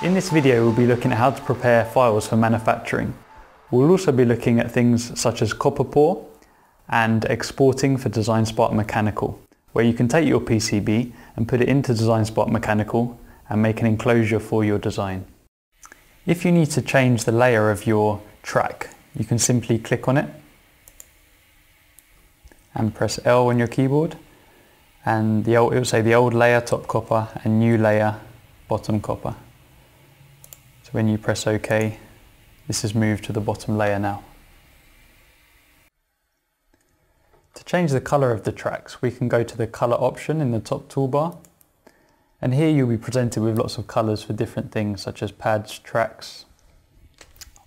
In this video, we'll be looking at how to prepare files for manufacturing. We'll also be looking at things such as copper pour and exporting for DesignSpark Mechanical, where you can take your PCB and put it into DesignSpark Mechanical and make an enclosure for your design. If you need to change the layer of your track, you can simply click on it and press L on your keyboard, and it will say the old layer top copper and new layer bottom copper. So when you press OK, this has moved to the bottom layer now. To change the color of the tracks, we can go to the color option in the top toolbar, and here you'll be presented with lots of colors for different things such as pads, tracks.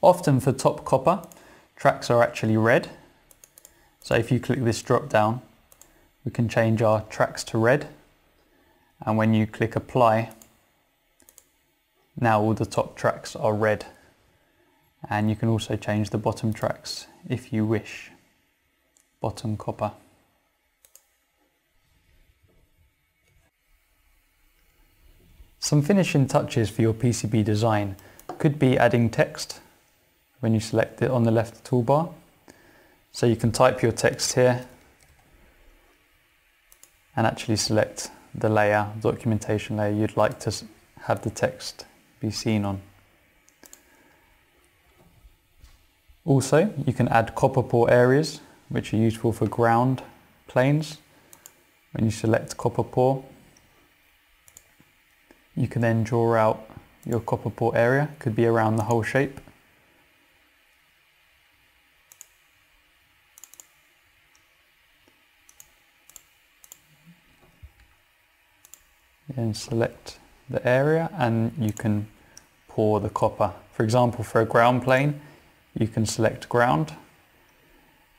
Often for top copper, tracks are actually red. So if you click this drop down, we can change our tracks to red, and when you click apply, now all the top tracks are red, and you can also change the bottom tracks if you wish. Bottom copper. Some finishing touches for your PCB design could be adding text when you select it on the left toolbar. So you can type your text here and actually select the layer, documentation layer you'd like to have the text be seen on. Also, you can add copper pour areas, which are useful for ground planes. When you select copper pour, you can then draw out your copper pour area. Could be around the whole shape. Then select the area and you can pour the copper. For example, for a ground plane, you can select ground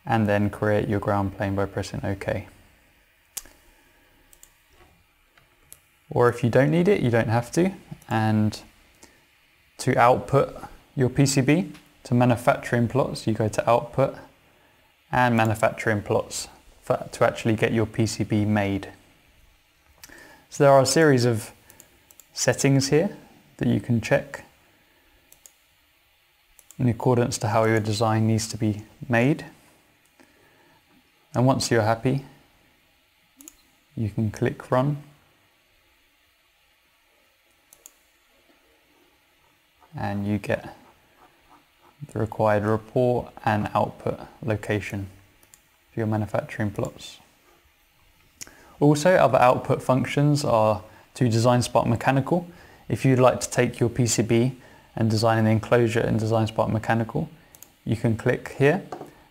and then create your ground plane by pressing OK. Or if you don't need it, you don't have to. And to output your PCB to manufacturing plots, you go to output and manufacturing plots to actually get your PCB made. So there are a series of settings here that you can check in accordance to how your design needs to be made. And once you're happy, you can click run. And you get the required report and output location for your manufacturing plots. Also, other output functions are to DesignSpark Mechanical. If you'd like to take your PCB and design an enclosure in DesignSpark Mechanical, you can click here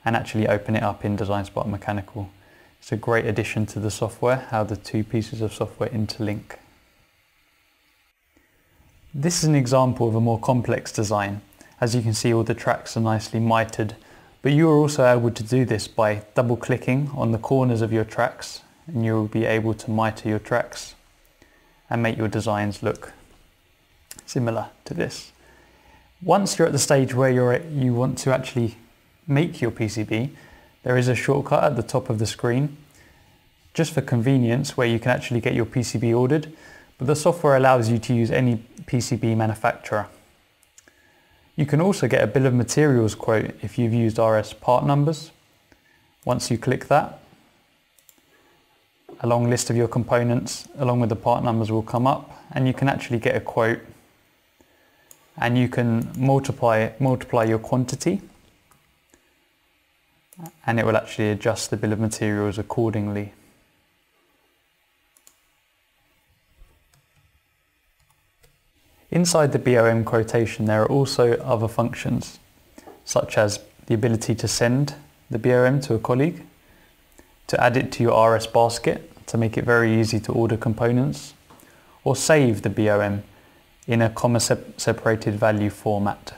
and actually open it up in DesignSpark Mechanical. It's a great addition to the software, how the two pieces of software interlink. This is an example of a more complex design. As you can see, all the tracks are nicely mitered, but you are also able to do this by double clicking on the corners of your tracks, and you'll be able to miter your tracks and make your designs look similar to this. Once you're at the stage where you want to actually make your PCB, there is a shortcut at the top of the screen, just for convenience, where you can actually get your PCB ordered, but the software allows you to use any PCB manufacturer. You can also get a bill of materials quote if you've used RS part numbers. Once you click that, a long list of your components along with the part numbers will come up, and you can actually get a quote, and you can multiply your quantity, and it will actually adjust the bill of materials accordingly. Inside the BOM quotation, there are also other functions, such as the ability to send the BOM to a colleague, to add it to your RS basket to make it very easy to order components, or save the BOM in a comma separated value format.